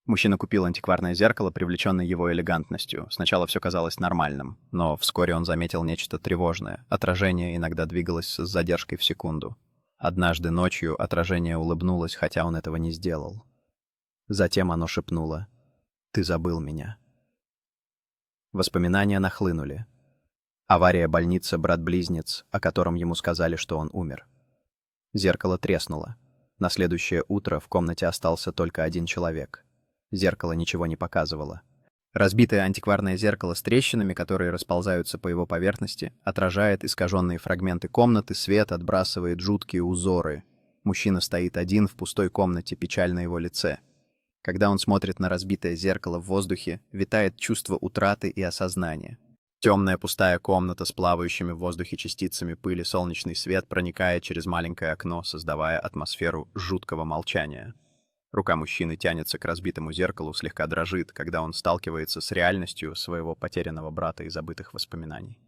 Мужчина купил антикварное зеркало, привлеченный его элегантностью. Сначала все казалось нормальным, но вскоре он заметил нечто тревожное. Отражение иногда двигалось с задержкой в секунду. Однажды ночью отражение улыбнулось, хотя он этого не сделал. Затем оно шепнуло: «Ты забыл меня». Воспоминания нахлынули. Авария больницы, брат-близнец, о котором ему сказали, что он умер. Зеркало треснуло. На следующее утро в комнате остался только один человек. Зеркало ничего не показывало. Разбитое антикварное зеркало с трещинами, которые расползаются по его поверхности, отражает искаженные фрагменты комнаты, свет отбрасывает жуткие узоры. Мужчина стоит один в пустой комнате, печаль на его лице. Когда он смотрит на разбитое зеркало в воздухе, витает чувство утраты и осознания. Темная пустая комната с плавающими в воздухе частицами пыли, солнечный свет проникает через маленькое окно, создавая атмосферу жуткого молчания. Рука мужчины тянется к разбитому зеркалу, слегка дрожит, когда он сталкивается с реальностью своего потерянного брата и забытых воспоминаний.